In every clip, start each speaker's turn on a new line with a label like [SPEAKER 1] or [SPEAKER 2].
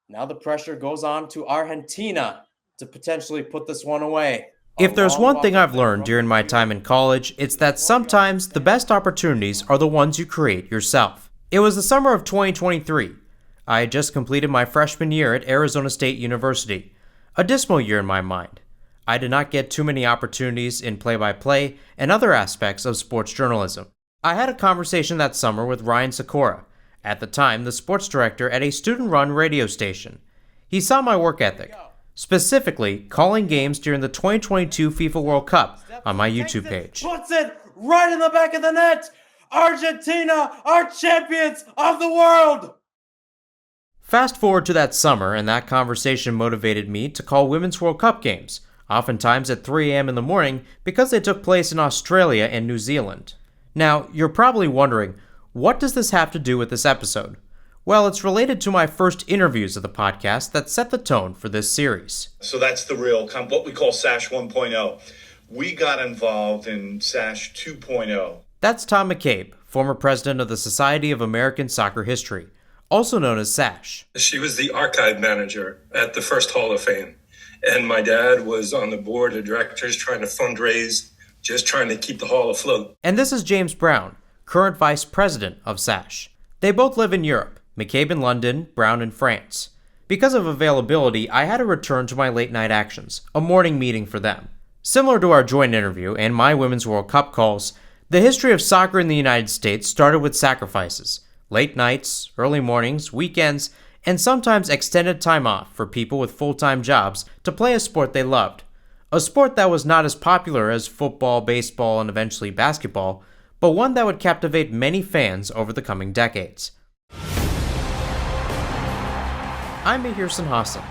[SPEAKER 1] Now the pressure goes on to Argentina to potentially put this one away.
[SPEAKER 2] If there's one thing I've learned during my time in college, it's that sometimes the best opportunities are the ones you create yourself. It was the summer of 2023. I had just completed my freshman year at Arizona State University, a dismal year in my mind. I did not get too many opportunities in play-by-play and other aspects of sports journalism. I had a conversation that summer with Ryan Sikora, at the time the sports director at a student-run radio station. He saw my work ethic, specifically calling games during the 2022 FIFA World Cup on my YouTube page.
[SPEAKER 1] Puts it right in the back of the net! Argentina are champions of the world!
[SPEAKER 2] Fast forward to that summer, and that conversation motivated me to call Women's World Cup games, oftentimes at 3 a.m. in the morning because they took place in Australia and New Zealand. Now, you're probably wondering, what does this have to do with this episode? Well, it's related to my first interviews of the podcast that set the tone for this series.
[SPEAKER 3] So that's the real, what we call SASH 1.0. We got involved in SASH 2.0.
[SPEAKER 2] That's Tom McCabe, former president of the Society of American Soccer History, also known as SASH.
[SPEAKER 4] She was the archive manager at the first Hall of Fame. And my dad was on the board of directors trying to fundraise, just trying to keep the hall afloat.
[SPEAKER 2] And this is James Brown, current vice president of SASH. They both live in Europe, McCabe in London, Brown in France. Because of availability, I had to return to my late night actions, a morning meeting for them. Similar to our joint interview and my Women's World Cup calls, the history of soccer in the United States started with sacrifices, late nights, early mornings, weekends, and sometimes extended time off for people with full-time jobs to play a sport they loved. A sport that was not as popular as football, baseball, and eventually basketball, but one that would captivate many fans over the coming decades. I'm Mahir Hassan,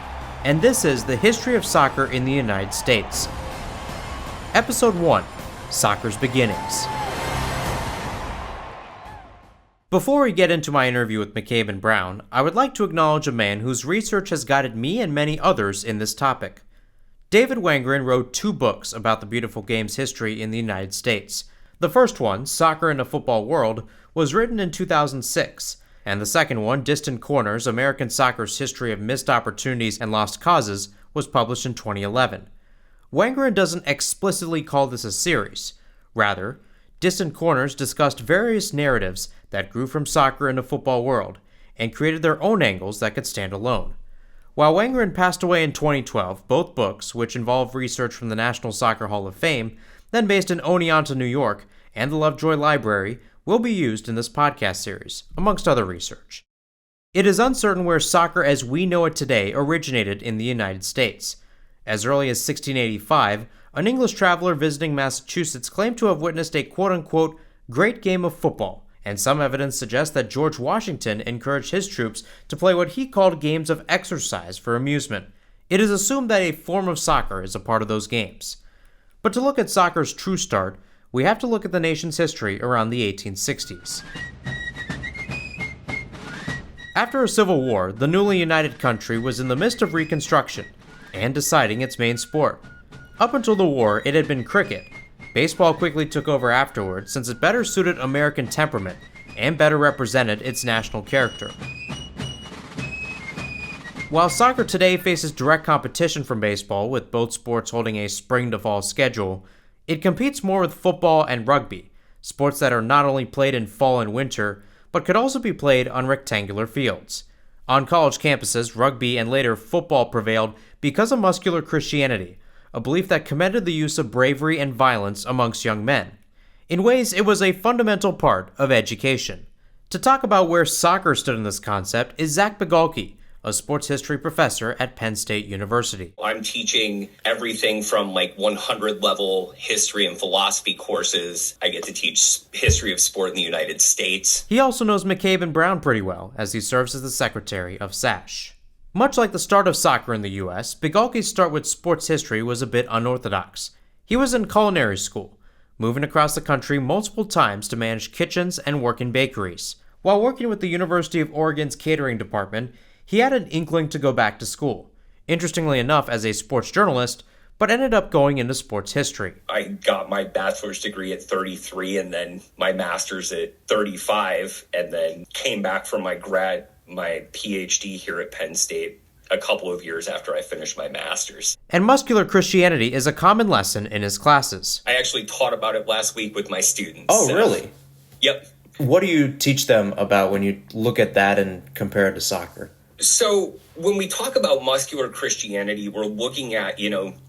[SPEAKER 2] and this is the history of soccer in the United States. Episode 1, Soccer's Beginnings. Before we get into my interview with McCabe and Brown, I would like to acknowledge a man whose research has guided me and many others in this topic. David Wangren wrote 2 books about the beautiful game's history in the United States. The first one, Soccer in a Football World, was written in 2006, and the second one, Distant Corners, American Soccer's History of Missed Opportunities and Lost Causes, was published in 2011. Wangren doesn't explicitly call this a series. Rather, Distant Corners discussed various narratives that grew from soccer in a football world, and created their own angles that could stand alone. While Wangren passed away in 2012, both books, which involve research from the National Soccer Hall of Fame, then based in Oneonta, New York, and the Lovejoy Library, will be used in this podcast series, amongst other research. It is uncertain where soccer as we know it today originated in the United States. As early as 1685, an English traveler visiting Massachusetts claimed to have witnessed a quote-unquote great game of football, and some evidence suggests that George Washington encouraged his troops to play what he called games of exercise for amusement. It is assumed that a form of soccer is a part of those games. But to look at soccer's true start, we have to look at the nation's history around the 1860s. After a civil war, the newly united country was in the midst of reconstruction and deciding its main sport. Up until the war, it had been cricket. Baseball quickly took over afterward since it better suited American temperament and better represented its national character. While soccer today faces direct competition from baseball, with both sports holding a spring to fall schedule, it competes more with football and rugby, sports that are not only played in fall and winter, but could also be played on rectangular fields. On college campuses, rugby and later football prevailed because of muscular Christianity, a belief that commended the use of bravery and violence amongst young men. In ways, it was a fundamental part of education. To talk about where soccer stood in this concept is Zach Bigalke, a sports history professor at Penn State University.
[SPEAKER 5] I'm teaching everything from 100 level history and philosophy courses. I get to teach history of sport in the United States.
[SPEAKER 2] He also knows McCabe and Brown pretty well, as he serves as the secretary of SASH. Much like the start of soccer in the US, Bigalke's start with sports history was a bit unorthodox. He was in culinary school, moving across the country multiple times to manage kitchens and work in bakeries. While working with the University of Oregon's catering department, he had an inkling to go back to school, interestingly enough as a sports journalist, but ended up going into sports history.
[SPEAKER 5] I got my bachelor's degree at 33 and then my master's at 35, and then came back for my PhD here at Penn State a couple of years after I finished my master's.
[SPEAKER 2] And muscular Christianity is a common lesson in his classes.
[SPEAKER 5] I actually taught about it last week with my students.
[SPEAKER 2] Oh, really?
[SPEAKER 5] Yep.
[SPEAKER 2] What do you teach them about when you look at that and compare it to soccer?
[SPEAKER 5] So when we talk about muscular Christianity, we're looking at,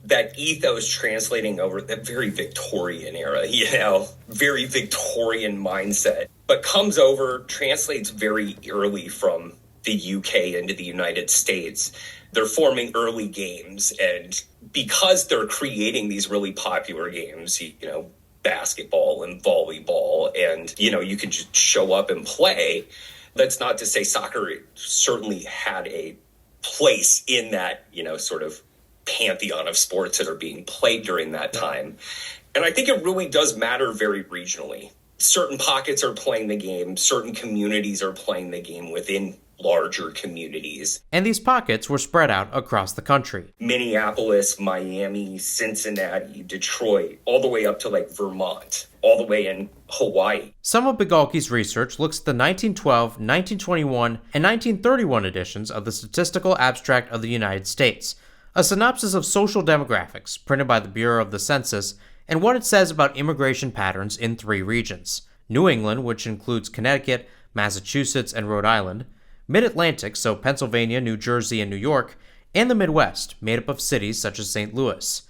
[SPEAKER 5] that ethos translating over that very Victorian era, very Victorian mindset, but comes over, translates very early from the UK into the United States. They're forming early games, and because they're creating these really popular games, basketball and volleyball, and, you can just show up and play. That's not to say soccer certainly had a place in that, sort of pantheon of sports that are being played during that time. And I think it really does matter very regionally. Certain pockets are playing the game, certain communities are playing the game within larger communities.
[SPEAKER 2] And these pockets were spread out across the country.
[SPEAKER 5] Minneapolis, Miami, Cincinnati, Detroit, all the way up to Vermont, all the way in Hawaii.
[SPEAKER 2] Some of Bigalke's research looks at the 1912, 1921, and 1931 editions of the Statistical Abstract of the United States, a synopsis of social demographics printed by the Bureau of the Census, and what it says about immigration patterns in 3 regions: New England, which includes Connecticut, Massachusetts, and Rhode Island; Mid-Atlantic, so Pennsylvania, New Jersey, and New York; and the Midwest, made up of cities such as St. Louis.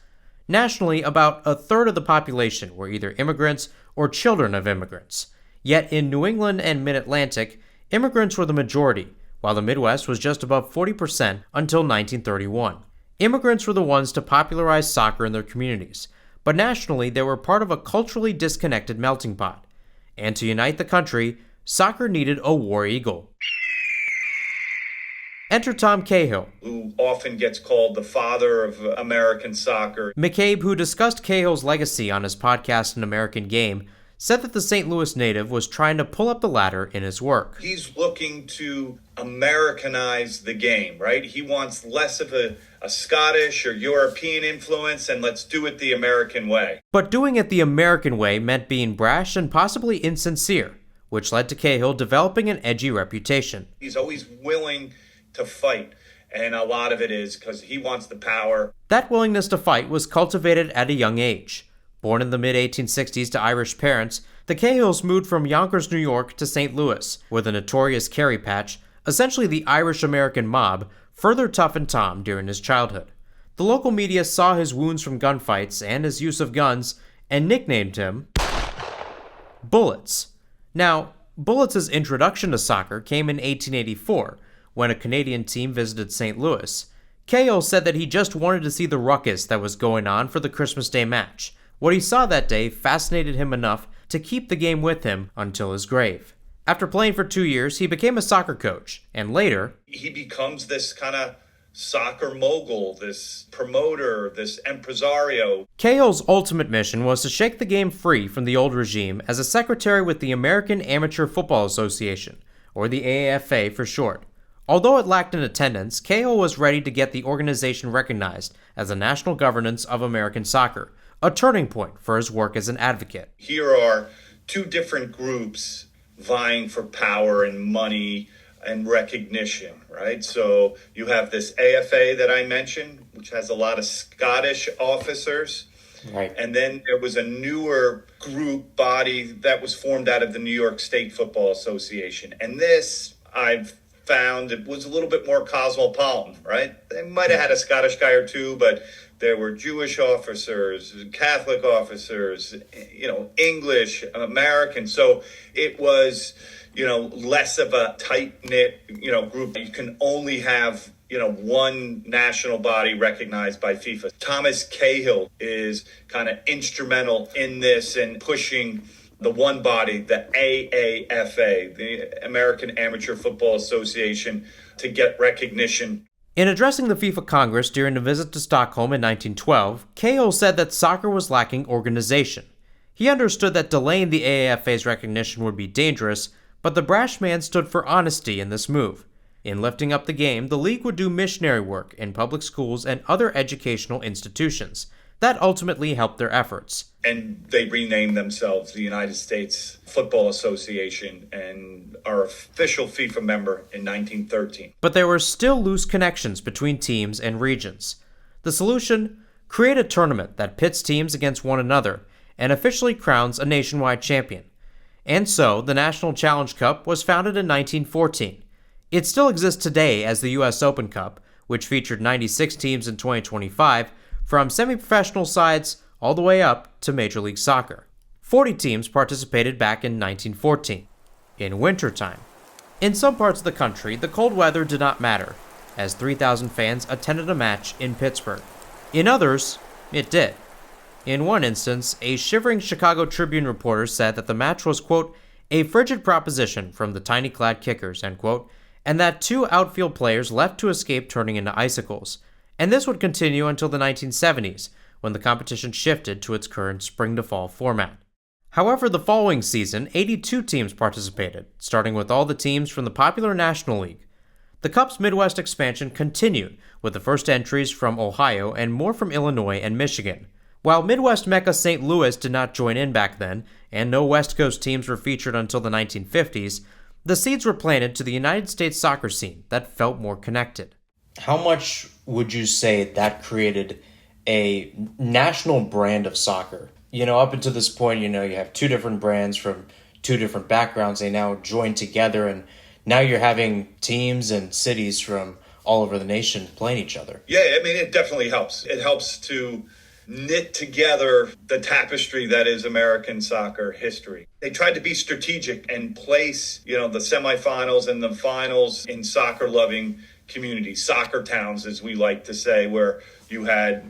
[SPEAKER 2] Nationally, about a third of the population were either immigrants or children of immigrants. Yet in New England and Mid-Atlantic, immigrants were the majority, while the Midwest was just above 40% until 1931. Immigrants were the ones to popularize soccer in their communities, but nationally they were part of a culturally disconnected melting pot. And to unite the country, soccer needed a war eagle. Enter Tom Cahill,
[SPEAKER 3] who often gets called the father of American soccer.
[SPEAKER 2] McCabe, who discussed Cahill's legacy on his podcast An American Game, said that the St. Louis native was trying to pull up the ladder in his work.
[SPEAKER 3] He's looking to Americanize the game, right? He wants less of a Scottish or European influence, and let's do it the American way.
[SPEAKER 2] But doing it the American way meant being brash and possibly insincere, which led to Cahill developing an edgy reputation.
[SPEAKER 3] He's always willing to fight, and a lot of it is because he wants the power.
[SPEAKER 2] That willingness to fight was cultivated at a young age. Born in the mid-1860s to Irish parents, the Cahills moved from Yonkers, New York to St. Louis, where the notorious Kerry Patch, essentially the Irish-American mob, further toughened Tom during his childhood. The local media saw his wounds from gunfights and his use of guns, and nicknamed him Bullets. Now, Bullets' introduction to soccer came in 1884, when a Canadian team visited St. Louis. Cahill said that he just wanted to see the ruckus that was going on for the Christmas Day match. What he saw that day fascinated him enough to keep the game with him until his grave. After playing for 2 years, he became a soccer coach, and later,
[SPEAKER 3] he becomes this kind of soccer mogul, this promoter, this impresario.
[SPEAKER 2] Cahill's ultimate mission was to shake the game free from the old regime as a secretary with the American Amateur Football Association, or the AAFA for short. Although it lacked in attendance, Cahill was ready to get the organization recognized as the national governance of American soccer, a turning point for his work as an advocate.
[SPEAKER 3] Here are 2 different groups vying for power and money and recognition, right? So you have this AFA that I mentioned, which has a lot of Scottish officers.
[SPEAKER 2] Right.
[SPEAKER 3] And then there was a newer group body that was formed out of the New York State Football Association. And this, I've found, it was a little bit more cosmopolitan, right? They might have had a Scottish guy or 2, but there were Jewish officers, Catholic officers, English, American. So it was, less of a tight-knit, group. You can only have, one national body recognized by FIFA. Thomas Cahill is kind of instrumental in this and pushing the one body, the AAFA, the American Amateur Football Association, to get recognition.
[SPEAKER 2] In addressing the FIFA Congress during a visit to Stockholm in 1912, Cahill said that soccer was lacking organization. He understood that delaying the AAFA's recognition would be dangerous, but the brash man stood for honesty in this move. In lifting up the game, the league would do missionary work in public schools and other educational institutions, That ultimately helped their efforts.
[SPEAKER 3] And they renamed themselves the United States Football Association and are official FIFA member in 1913.
[SPEAKER 2] But there were still loose connections between teams and regions. The solution? Create a tournament that pits teams against one another and officially crowns a nationwide champion. And so, the National Challenge Cup was founded in 1914. It still exists today as the U.S. Open Cup, which featured 96 teams in 2025, from semi-professional sides all the way up to Major League Soccer. 40 teams participated back in 1914, in wintertime. In some parts of the country, the cold weather did not matter, as 3,000 fans attended a match in Pittsburgh. In others, it did. In one instance, a shivering Chicago Tribune reporter said that the match was, quote, a frigid proposition from the tiny-clad kickers, end quote, and that 2 outfield players left to escape turning into icicles. And this would continue until the 1970s, when the competition shifted to its current spring-to-fall format. However, the following season, 82 teams participated, starting with all the teams from the popular National League. The Cup's Midwest expansion continued, with the first entries from Ohio and more from Illinois and Michigan. While Midwest Mecca St. Louis did not join in back then, and no West Coast teams were featured until the 1950s, the seeds were planted to the United States soccer scene that felt more connected. How much would you say that created a national brand of soccer? Up until this point, you have 2 different brands from 2 different backgrounds. They now join together, and now you're having teams and cities from all over the nation playing each other.
[SPEAKER 3] Yeah, I mean, it definitely helps. It helps to knit together the tapestry that is American soccer history. They tried to be strategic and place, the semifinals and the finals in soccer-loving communities, soccer towns, as we like to say, where you had,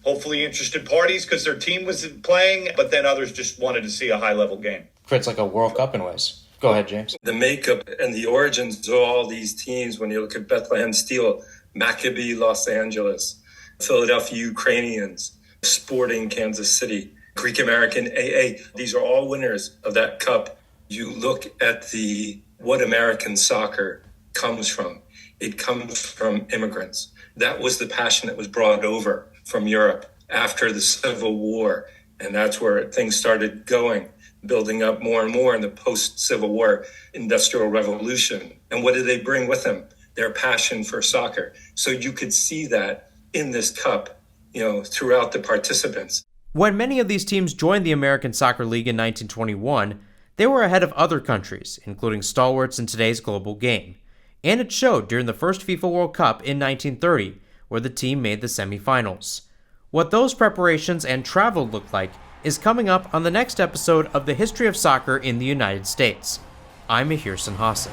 [SPEAKER 3] hopefully interested parties because their team was playing, but then others just wanted to see a high-level game.
[SPEAKER 2] Creates like a World Cup in ways. Go ahead, James.
[SPEAKER 4] The makeup and the origins of all these teams, when you look at Bethlehem Steel, Maccabi Los Angeles, Philadelphia Ukrainians, Sporting Kansas City, Greek American AA, these are all winners of that cup. You look at what American soccer comes from. It comes from immigrants. That was the passion that was brought over from Europe after the Civil War. And that's where things started building up more and more in the post-Civil War Industrial Revolution. And what did they bring with them? Their passion for soccer. So you could see that in this cup, throughout the participants.
[SPEAKER 2] When many of these teams joined the American Soccer League in 1921, they were ahead of other countries, including stalwarts in today's global game. And it showed during the first FIFA World Cup in 1930, where the team made the semifinals. What those preparations and travel looked like is coming up on the next episode of the History of Soccer in the United States. I'm Mahir Sinhasan.